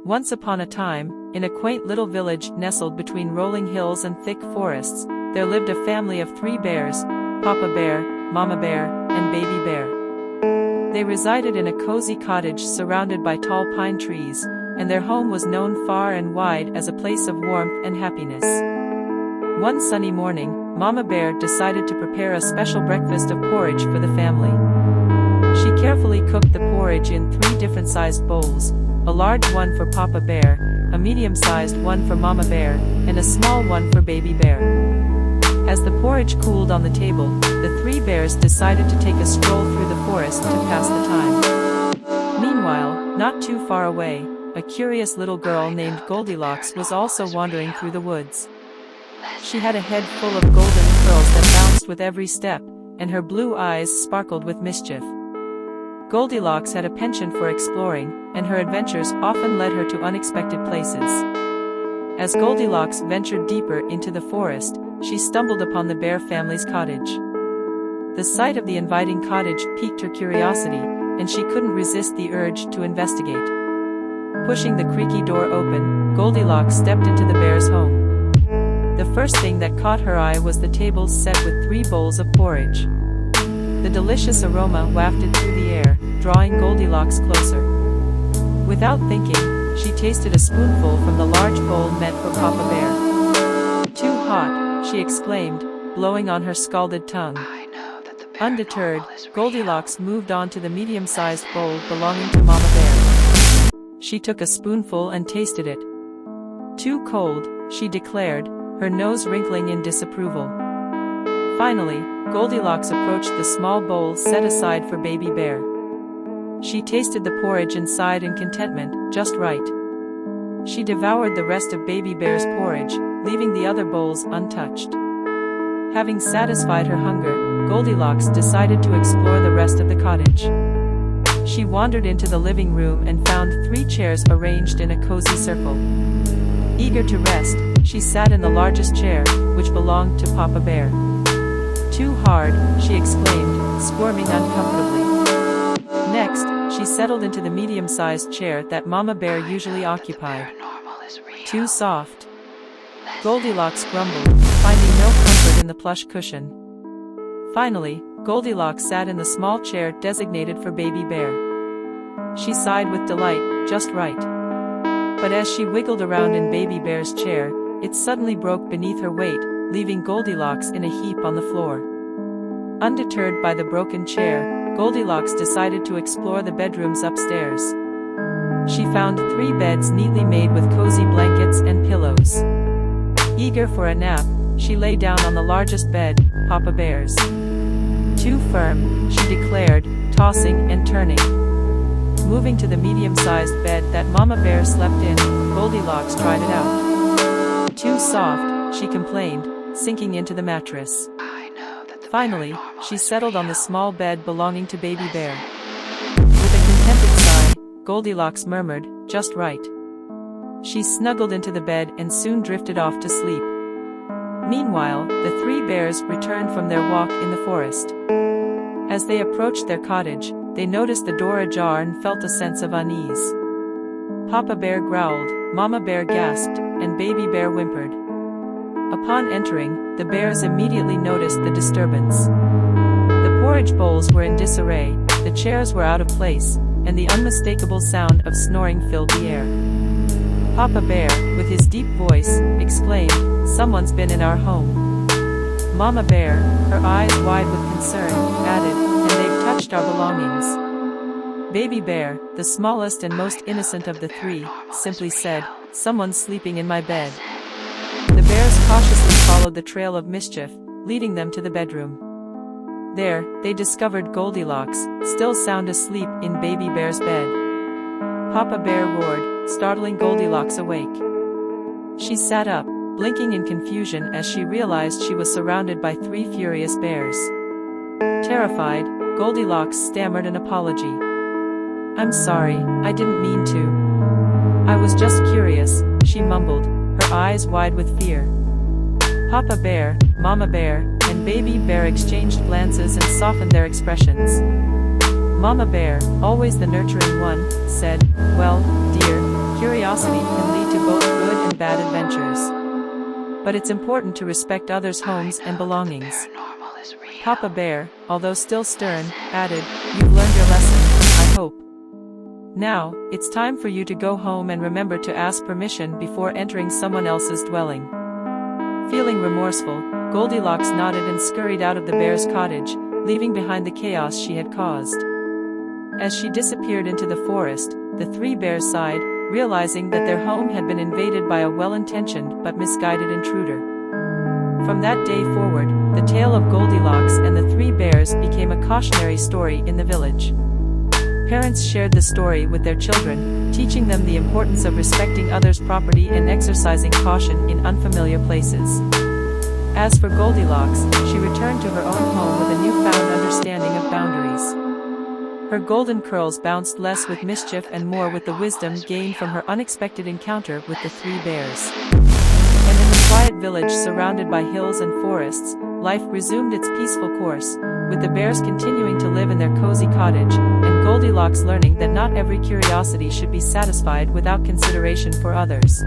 Once upon a time, in a quaint little village nestled between rolling hills and thick forests, there lived a family of 3 bears, Papa Bear, Mama Bear, and Baby Bear. They resided in a cozy cottage surrounded by tall pine trees, and their home was known far and wide as a place of warmth and happiness. One sunny morning, Mama Bear decided to prepare a special breakfast of porridge for the family. She carefully cooked the porridge in 3 different sized bowls, a large one for Papa Bear, a medium-sized one for Mama Bear, and a small one for Baby Bear. As the porridge cooled on the table, the 3 bears decided to take a stroll through the forest to pass the time. Meanwhile, not too far away, a curious little girl named Goldilocks was also wandering through the woods. She had a head full of golden curls that bounced with every step, and her blue eyes sparkled with mischief. Goldilocks had a penchant for exploring, and her adventures often led her to unexpected places. As Goldilocks ventured deeper into the forest, she stumbled upon the bear family's cottage. The sight of the inviting cottage piqued her curiosity, and she couldn't resist the urge to investigate. Pushing the creaky door open, Goldilocks stepped into the bear's home. The first thing that caught her eye was the table set with 3 bowls of porridge. The delicious aroma wafted through the air, drawing Goldilocks closer. Without thinking, she tasted a spoonful from the large bowl meant for Papa Bear. "Too hot," she exclaimed, blowing on her scalded tongue. Undeterred, Goldilocks moved on to the medium-sized bowl belonging to Mama Bear. She took a spoonful and tasted it. "Too cold," she declared, her nose wrinkling in disapproval. Finally, Goldilocks approached the small bowl set aside for Baby Bear. She tasted the porridge inside in contentment, just right. She devoured the rest of Baby Bear's porridge, leaving the other bowls untouched. Having satisfied her hunger, Goldilocks decided to explore the rest of the cottage. She wandered into the living room and found 3 chairs arranged in a cozy circle. Eager to rest, she sat in the largest chair, which belonged to Papa Bear. "Too hard," she exclaimed, squirming uncomfortably. Next, she settled into the medium-sized chair that Mama Bear usually occupied. "Too soft," Goldilocks grumbled, finding no comfort in the plush cushion. Finally, Goldilocks sat in the small chair designated for Baby Bear. She sighed with delight, just right. But as she wiggled around in Baby Bear's chair, it suddenly broke beneath her weight, leaving Goldilocks in a heap on the floor. Undeterred by the broken chair, Goldilocks decided to explore the bedrooms upstairs. She found 3 beds neatly made with cozy blankets and pillows. Eager for a nap, she lay down on the largest bed, Papa Bear's. "Too firm," she declared, tossing and turning. Moving to the medium-sized bed that Mama Bear slept in, Goldilocks tried it out. "Too soft," she complained, sinking into the mattress. Finally, she settled on the small bed belonging to Baby Bear. With a contented sigh, Goldilocks murmured, "Just right." She snuggled into the bed and soon drifted off to sleep. Meanwhile, the 3 bears returned from their walk in the forest. As they approached their cottage, they noticed the door ajar and felt a sense of unease. Papa Bear growled, Mama Bear gasped, and Baby Bear whimpered. Upon entering, the bears immediately noticed the disturbance. The porridge bowls were in disarray, the chairs were out of place, and the unmistakable sound of snoring filled the air. Papa Bear, with his deep voice, exclaimed, "Someone's been in our home." Mama Bear, her eyes wide with concern, added, "And they've touched our belongings." Baby Bear, the smallest and most innocent of the 3, simply said, "Someone's sleeping in my bed." The bears cautiously followed the trail of mischief, leading them to the bedroom. There, they discovered Goldilocks, still sound asleep in Baby Bear's bed. Papa Bear roared, startling Goldilocks awake. She sat up, blinking in confusion as she realized she was surrounded by 3 furious bears. Terrified, Goldilocks stammered an apology. "I'm sorry, I didn't mean to. I was just curious," she mumbled, her eyes wide with fear. Papa Bear, Mama Bear, and Baby Bear exchanged glances and softened their expressions. Mama Bear, always the nurturing one, said, "Well, dear, curiosity can lead to both good and bad adventures. But it's important to respect others' homes and belongings. Papa Bear, although still stern, added, "You've learned your lesson, I hope. Now, it's time for you to go home and remember to ask permission before entering someone else's dwelling." Feeling remorseful, Goldilocks nodded and scurried out of the bear's cottage, leaving behind the chaos she had caused. As she disappeared into the forest, the three bears sighed, realizing that their home had been invaded by a well-intentioned but misguided intruder. From that day forward, the tale of Goldilocks and the three bears became a cautionary story in the village. Parents shared the story with their children, teaching them the importance of respecting others' property and exercising caution in unfamiliar places. As for Goldilocks, she returned to her own home with a newfound understanding of boundaries. Her golden curls bounced less with mischief and more with the wisdom gained from her unexpected encounter with the three bears. And in the quiet village surrounded by hills and forests, life resumed its peaceful course, with the bears continuing to live in their cozy cottage, and Goldilocks learning that not every curiosity should be satisfied without consideration for others.